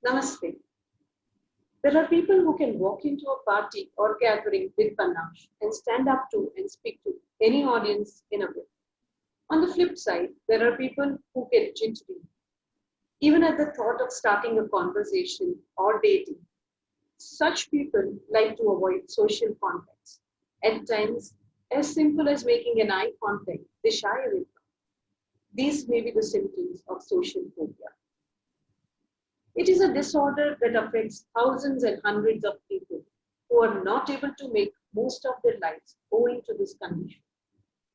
Namaste. There are people who can walk into a party or gathering with panache and stand up to and speak to any audience in a way. On the flip side, there are people who get jittery, even at the thought of starting a conversation or dating. Such people like to avoid social contacts. At times, as simple as making an eye contact, they shy away from. These may be the symptoms of social phobia. It is a disorder that affects thousands and hundreds of people who are not able to make most of their lives owing to this condition.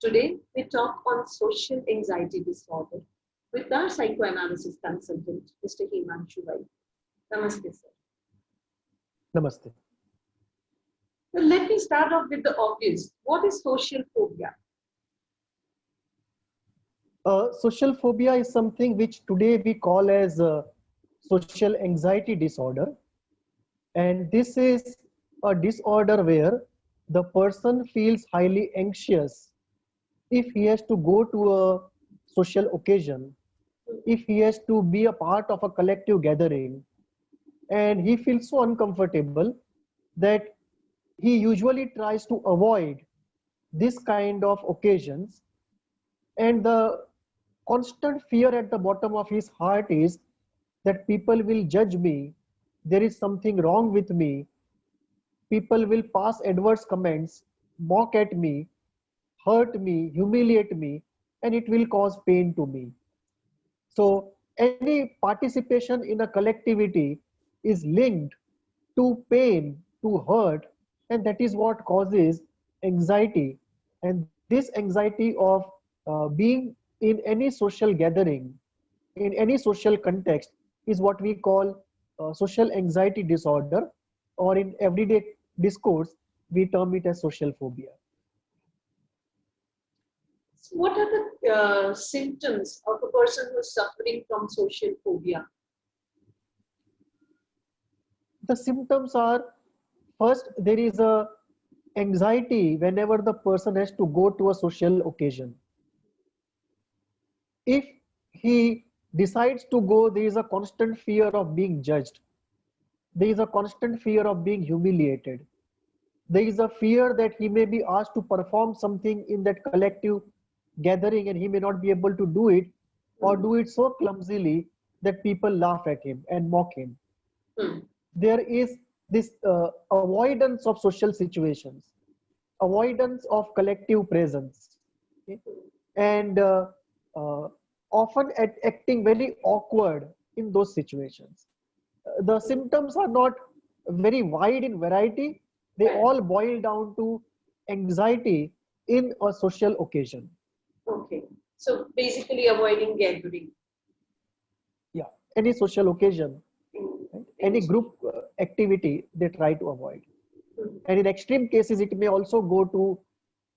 Today, we talk on social anxiety disorder with our psychoanalysis consultant, Mr. Himanshu Vai. Namaste, sir. Namaste. Well, let me start off with the obvious. What is social phobia? Social phobia is something which today we call as social anxiety disorder. And this is a disorder where the person feels highly anxious if he has to go to a social occasion, if he has to be a part of a collective gathering, and he feels so uncomfortable that he usually tries to avoid this kind of occasions. And the constant fear at the bottom of his heart is that people will judge me, there is something wrong with me, people will pass adverse comments, mock at me, hurt me, humiliate me, and it will cause pain to me. So any participation in a collectivity is linked to pain, to hurt, and that is what causes anxiety. And this anxiety of being in any social gathering, in any social context, is what we call social anxiety disorder, or in everyday discourse, we term it as social phobia. So what are the symptoms of a person who is suffering from social phobia? The symptoms are, first, there is a anxiety whenever the person has to go to a social occasion. If he decides to go, there is a constant fear of being judged. There is a constant fear of being humiliated. There is a fear that he may be asked to perform something in that collective gathering and he may not be able to do it, or do it so clumsily that people laugh at him and mock him. There is this avoidance of social situations, avoidance of collective presence, okay? And often acting very awkward in those situations. The symptoms are not very wide in variety. They all boil down to anxiety in a social occasion. Okay. So basically avoiding gathering. Yeah, any social occasion, right? Any group activity they try to avoid. And in extreme cases, it may also go to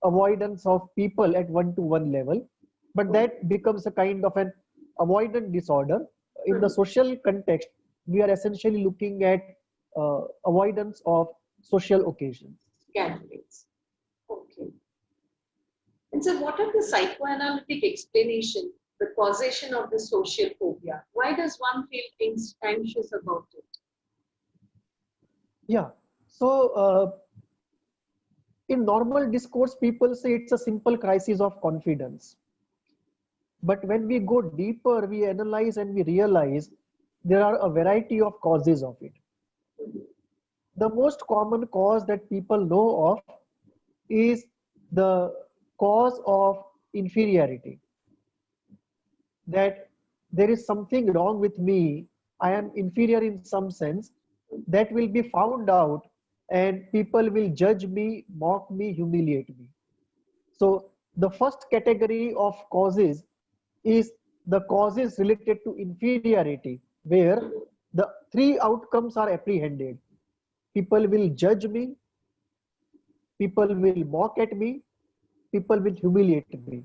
avoidance of people at one-to-one level, but that becomes a kind of an avoidant disorder. In the social context, we are essentially looking at avoidance of social occasions. Gatherings. Okay. And so what are the psychoanalytic explanation, the causation of the social phobia? Why does one feel anxious about it? Yeah. So in normal discourse, people say it's a simple crisis of confidence. But when we go deeper, we analyze and we realize there are a variety of causes of it. The most common cause that people know of is the cause of inferiority. That there is something wrong with me, I am inferior in some sense, that will be found out and people will judge me, mock me, humiliate me. So the first category of causes is the causes related to inferiority, where the three outcomes are apprehended. People will judge me, people will mock at me, people will humiliate me.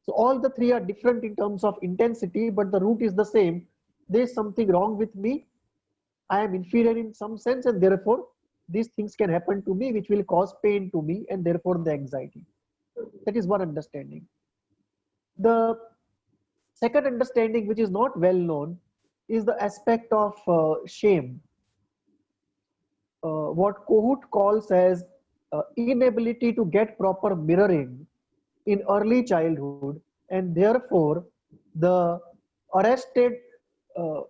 So all the three are different in terms of intensity, but the root is the same. There is something wrong with me, I am inferior in some sense, and therefore these things can happen to me which will cause pain to me, and therefore the anxiety. That is one understanding. The second understanding, which is not well known, is the aspect of shame, what Kohut calls as inability to get proper mirroring in early childhood, and therefore the arrested uh,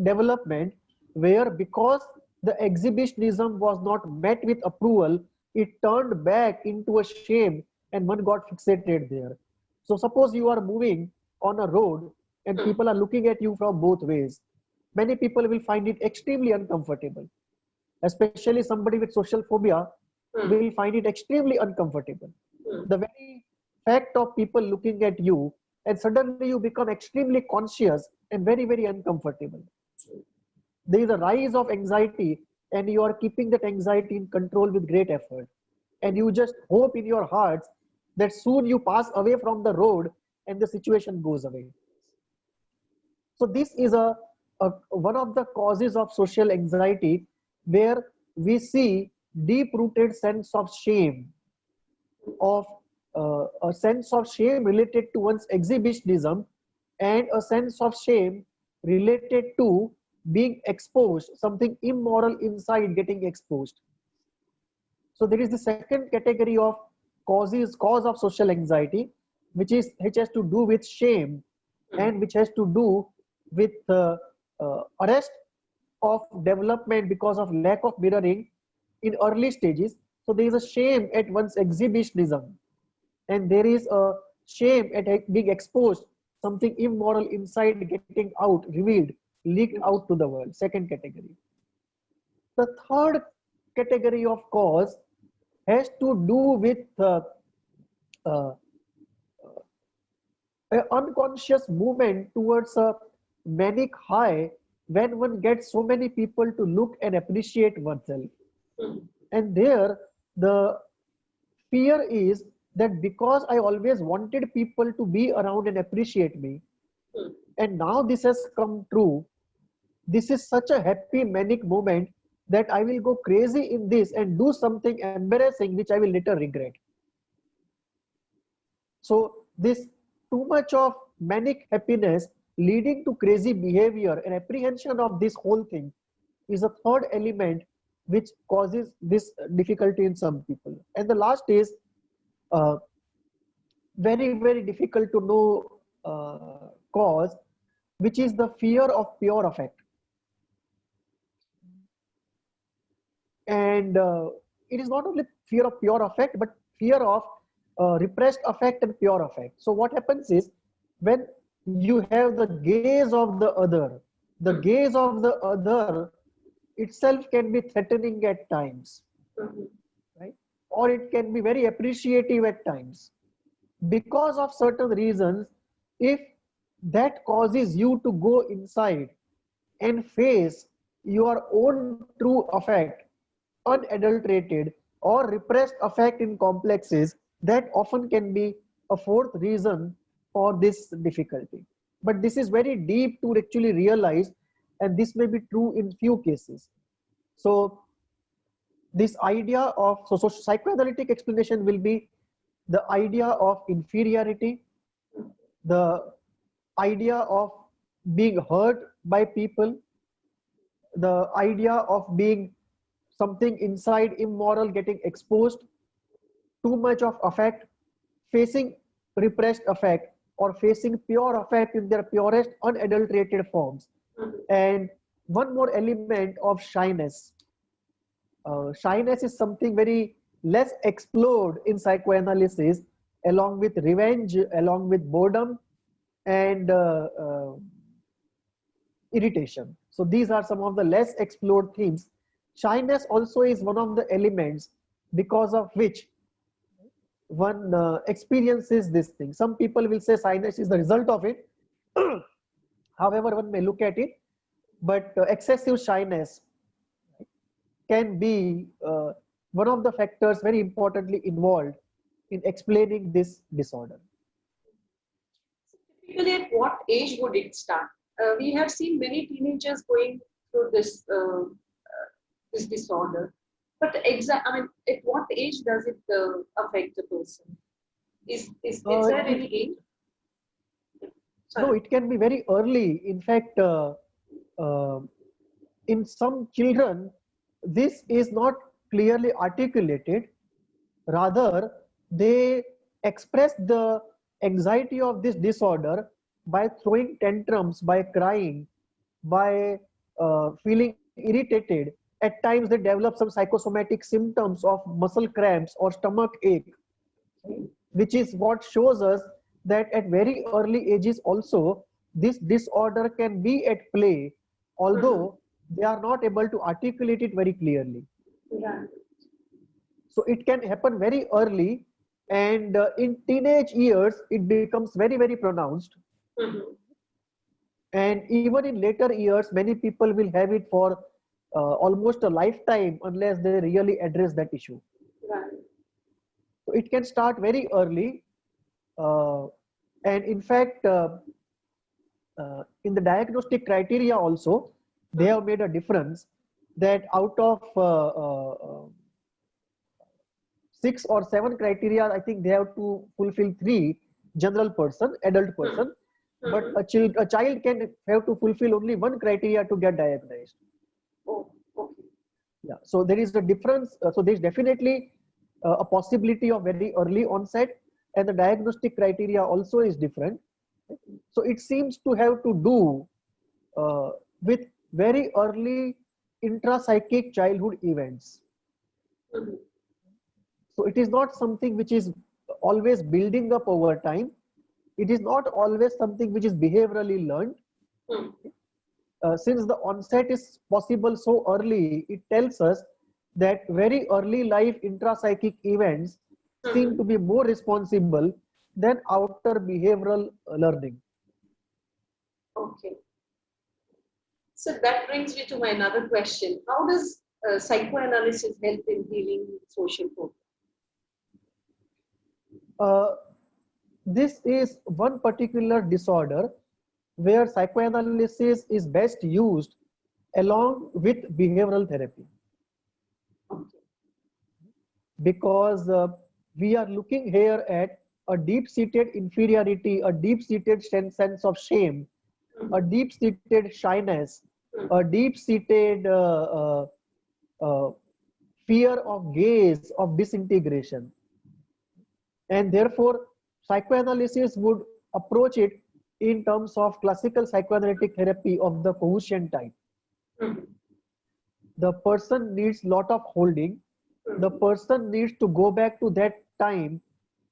development, where because the exhibitionism was not met with approval, it turned back into a shame and one got fixated there. So suppose you are moving on a road and people are looking at you from both ways. Many people will find it extremely uncomfortable, especially somebody with social phobia will find it extremely uncomfortable. The very fact of people looking at you, and suddenly you become extremely conscious and very, very uncomfortable. There is a rise of anxiety, and you are keeping that anxiety in control with great effort. And you just hope in your hearts that soon you pass away from the road and the situation goes away. So this is one of the causes of social anxiety, where we see deep-rooted sense of shame, of a sense of shame related to one's exhibitionism, and a sense of shame related to being exposed, something immoral inside getting exposed. So there is the second category of cause of social anxiety, which has to do with shame, and which has to do with arrest of development because of lack of mirroring in early stages. So there is a shame at one's exhibitionism, and there is a shame at being exposed, something immoral inside getting out, revealed, leaked out to the world. Second category. The third category of cause has to do with uh, an unconscious movement towards a manic high, when one gets so many people to look and appreciate oneself. And there, the fear is that because I always wanted people to be around and appreciate me, and now this has come true, this is such a happy manic moment that I will go crazy in this and do something embarrassing which I will later regret. So this too much of manic happiness leading to crazy behavior and apprehension of this whole thing is a third element which causes this difficulty in some people. And the last is uh, very, very difficult to know cause, which is the fear of pure affect. And it is not only fear of pure affect, but fear of repressed affect and pure affect. So what happens is, when you have the gaze of the gaze of the other itself can be threatening at times, right? Or it can be very appreciative at times. Because of certain reasons, if that causes you to go inside and face your own true affect, unadulterated or repressed affect in complexes, that often can be a fourth reason for this difficulty. But this is very deep to actually realize, and this may be true in few cases. So this idea of, so psychoanalytic explanation will be the idea of inferiority, the idea of being hurt by people, the idea of being something inside immoral getting exposed, too much of affect, facing repressed affect, or facing pure affect in their purest unadulterated forms. And one more element of shyness. Shyness is something very less explored in psychoanalysis, along with revenge, along with boredom, and irritation. So these are some of the less explored themes. Shyness also is one of the elements because of which one experiences this thing. Some people will say shyness is the result of it. However one may look at it, but excessive shyness can be one of the factors very importantly involved in explaining this disorder. Typically, at what age would it start? We have seen many teenagers going through this disorder. But I mean, at what age does it affect the person? Is there any age? No, it can be very early. In fact, uh, in some children, this is not clearly articulated. Rather, they express the anxiety of this disorder by throwing tantrums, by crying, by feeling irritated. At times, they develop some psychosomatic symptoms of muscle cramps or stomach ache, which is what shows us that at very early ages also this disorder can be at play, although they are not able to articulate it very clearly. Right. So it can happen very early, and in teenage years it becomes very pronounced, Mhm. and even in later years many people will have it for almost a lifetime unless they really address that issue. Right. So it can start very early, uh, and in fact in the diagnostic criteria also they have made a difference that out of 6 or 7 criteria, I think they have to fulfill 3: general person, adult person, but a child can have to fulfill only 1 criteria to get diagnosed. Oh, okay. Yeah, so there is a difference. So there is definitely a possibility of very early onset, and the diagnostic criteria also is different. So it seems to have to do with very early intrapsychic childhood events. Mhm. So it is not something which is always building up over time. It is not always something which is behaviorally learned. Mhm. Since the onset is possible so early, it tells us that very early life intrapsychic events seem to be more responsible than outer behavioral learning. Okay. So that brings me to my another question. How does psychoanalysis help in healing social phobia? Uh, this is one particular disorder where psychoanalysis is best used along with behavioral therapy, Okay. because we are looking here at a deep-seated inferiority, a deep-seated sense of shame, a deep-seated shyness, a deep-seated fear of gaze, of disintegration. And therefore, psychoanalysis would approach it in terms of classical psychoanalytic therapy of the Cohusian type. Mhm. The person needs lot of holding. The person needs to go back to that time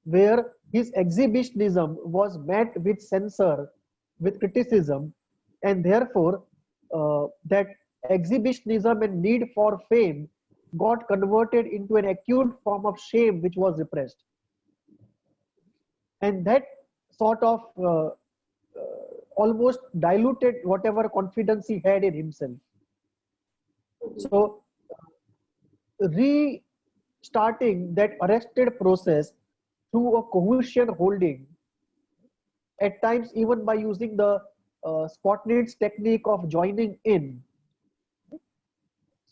where his exhibitionism was met with censor, with criticism, and therefore that exhibitionism and need for fame got converted into an acute form of shame which was repressed. And that sort of almost diluted whatever confidence he had in himself. So restarting that arrested process through a cohesion holding, at times even by using the Spotnitz technique of joining in.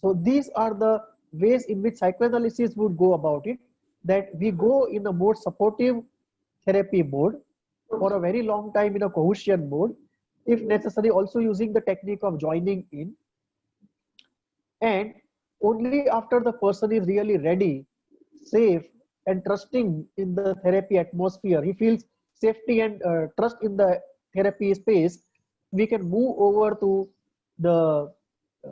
So these are the ways in which psychoanalysis would go about it, that we go in a more supportive therapy mode for a very long time in a cohesion mode, if necessary also using the technique of joining in, and only after the person is really ready, safe and trusting in the therapy atmosphere, he feels safety and trust in the therapy space, we can move over to the uh,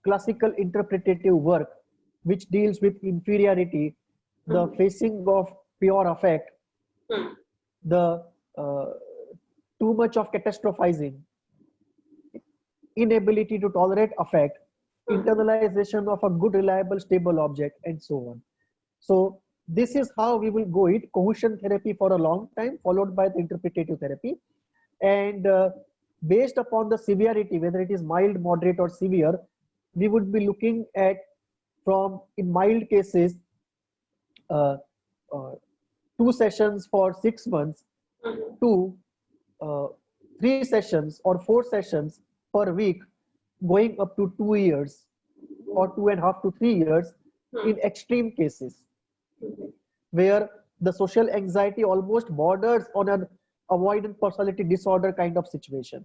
classical interpretative work which deals with inferiority, the facing of pure affect, the uh, too much of catastrophizing, inability to tolerate affect, internalization of a good, reliable, stable object, and so on. So this is how we will go it: cohesion therapy for a long time, followed by the interpretative therapy. And based upon the severity, whether it is mild, moderate, or severe, we would be looking at, from in mild cases, uh, uh, 2 sessions for 6 months to uh, 3 sessions or 4 sessions per week, going up to 2 years or 2.5 to 3 years in extreme cases, where the social anxiety almost borders on an avoidant personality disorder kind of situation.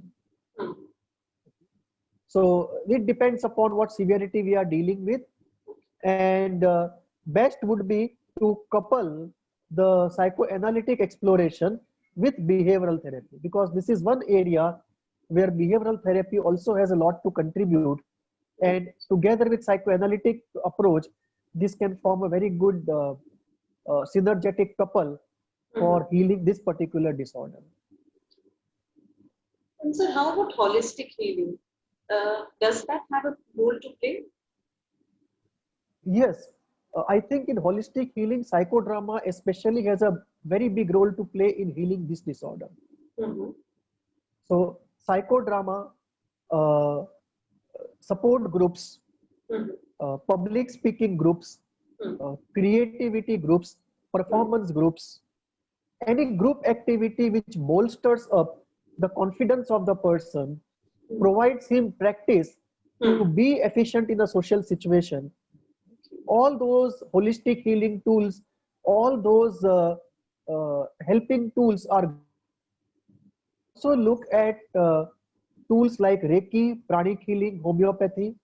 Hmm. So it depends upon what severity we are dealing with, and best would be to couple the psychoanalytic exploration with behavioral therapy, because this is one area where behavioral therapy also has a lot to contribute, and together with psychoanalytic approach, this can form a very good synergetic couple Mhm. for healing this particular disorder. And so, how about holistic healing? Does that have a role to play? Yes, I think in holistic healing, psychodrama especially has a very big role to play in healing this disorder. Mhm. So, psychodrama, uh, support groups, Mhm. public speaking groups, Mhm. creativity groups, Mhm. performance groups, any group activity which bolsters up the confidence of the person, provides him practice to Mhm. be efficient in a social situation. All those holistic healing tools, all those helping tools are also look at tools like Reiki, pranic healing, homeopathy.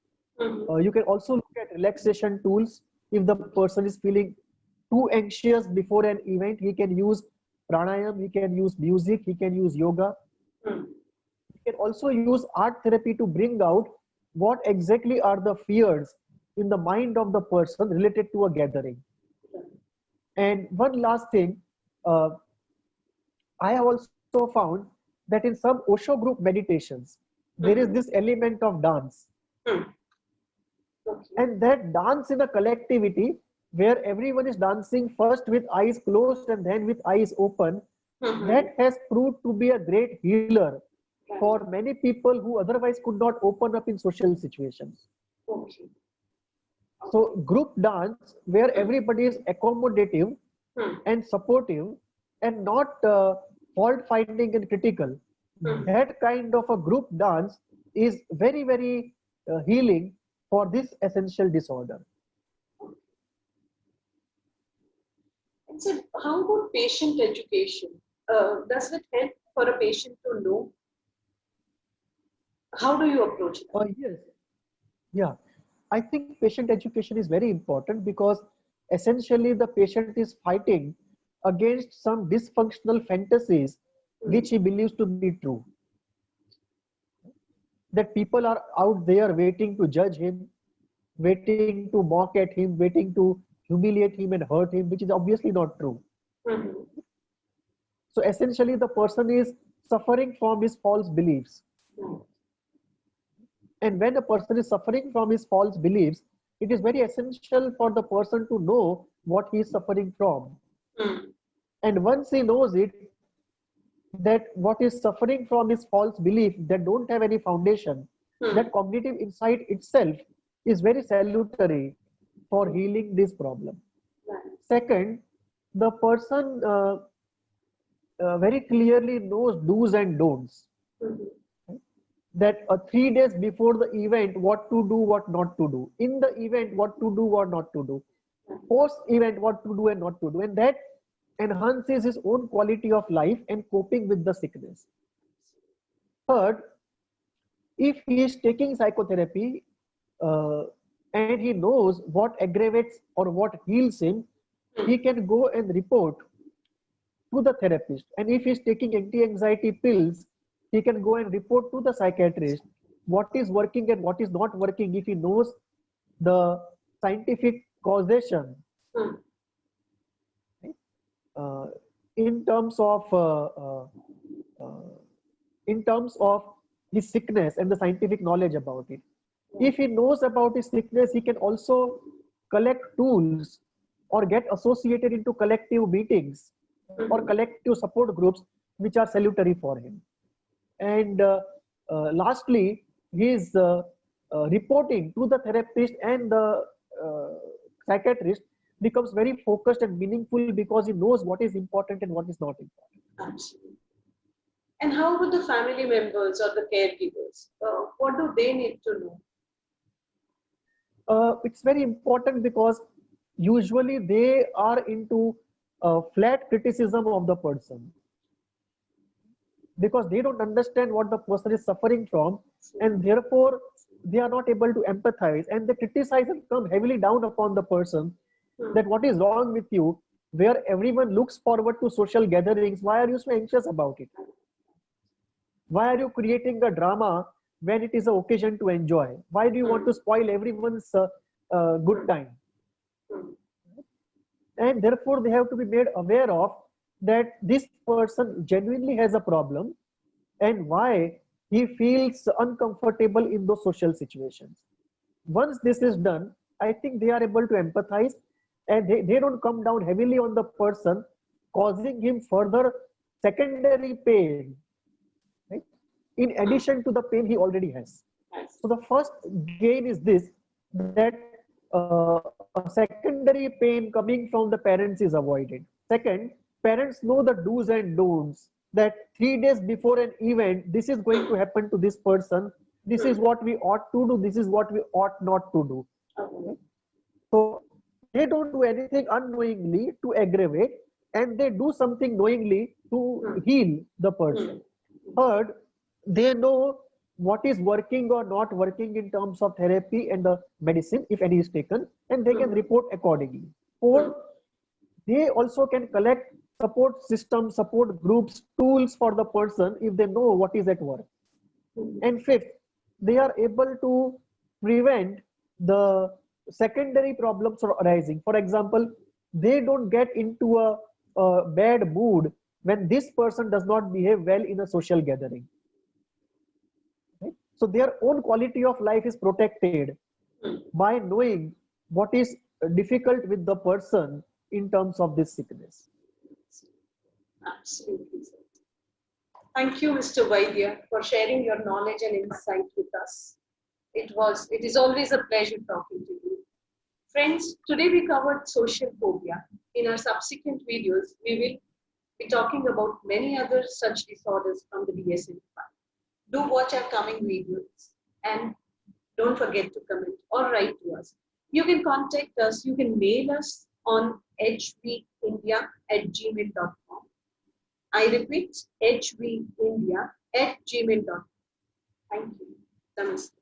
Mhm. You can also look at relaxation tools. If the person is feeling too anxious before an event, he can use pranayam, he can use music, he can use yoga. Mhm. He can also use art therapy to bring out what exactly are the fears in the mind of the person related to a gathering. And one last thing, uh, I have also found that in some Osho group meditations, there is Mhm. this element of dance. Mhm. Okay. And that dance in a collectivity where everyone is dancing first with eyes closed and then with eyes open, Mhm. that has proved to be a great healer Right. for many people who otherwise could not open up in social situations. Okay. So group dance where everybody is accommodative Mhm. and supportive and not fault finding and critical, Mhm. that kind of a group dance is very, very healing for this essential disorder. And so, how about patient education? Does it help for a patient to know? How do you approach that? Yes, yeah. I think patient education is very important because essentially the patient is fighting against some dysfunctional fantasies Hmm. which he believes to be true. That people are out there waiting to judge him, waiting to mock at him, waiting to humiliate him and hurt him, which is obviously not true. Mhm. So essentially, the person is suffering from his false beliefs. Hmm. And when a person is suffering from his false beliefs, it is very essential for the person to know what he is suffering from. Hmm. And once he knows it, that what is suffering from his false belief that don't have any foundation, Hmm. that cognitive insight itself is very salutary for healing this problem. Right. Second, the person very clearly knows do's and don'ts. Mhm. That 3 days before the event, what to do, what not to do. In the event, what to do, what not to do. Post event, what to do and not to do. And that enhances his own quality of life and coping with the sickness. Third, if he is taking psychotherapy uh, and he knows what aggravates or what heals him, Hmm. he can go and report to the therapist. And if he's taking anti-anxiety pills, he can go and report to the psychiatrist what is working and what is not working if he knows the scientific causation, Hmm. right? uh, in terms of uh, in terms of his sickness and the scientific knowledge about it. If he knows about his sickness, he can also collect tools or get associated into collective meetings or Mhm. collective support groups which are salutary for him. And lastly, his reporting to the therapist and the uh, psychiatrist becomes very focused and meaningful because he knows what is important and what is not important. Absolutely. And how about the family members or the caregivers? What do they need to know? It's very important because usually they are into flat criticism of the person. because they don't understand what the person is suffering from, and therefore they are not able to empathize, and they criticize and come heavily down upon the person that what is wrong with you, where everyone looks forward to social gatherings, why are you so anxious about it? Why are you creating a drama when it is an occasion to enjoy? Why do you want to spoil everyone's good time? And therefore they have to be made aware of that this person genuinely has a problem and why he feels uncomfortable in those social situations. Once this is done, I think they are able to empathize, and they don't come down heavily on the person, causing him further secondary pain, right? In addition to the pain he already has. So the first gain is this, that a secondary pain coming from the parents is avoided. Second, parents know the do's and don'ts, that 3 days before an event, this is going to happen to this person. This is what we ought to do. This is what we ought not to do. So they don't do anything unknowingly to aggravate, and they do something knowingly to heal the person. Third, they know what is working or not working in terms of therapy and the medicine, if any is taken, and they can report accordingly. Fourth, they also can collect support systems, support groups, tools for the person if they know what is at work. And fifth, they are able to prevent the secondary problems from arising. For example, they don't get into a bad mood when this person does not behave well in a social gathering. Right? So their own quality of life is protected by knowing what is difficult with the person in terms of this sickness. Absolutely. Thank you, Mr. Vaidya, for sharing your knowledge and insight with us. It is always a pleasure talking to you. Friends, today we covered social phobia. In our subsequent videos, we will be talking about many other such disorders from the DSM-5. Do watch our coming videos and don't forget to comment or write to us. You can contact us, you can mail us on hvindia@gmail.com. I repeat, hvindia@gmail.com. Thank you. Namaste.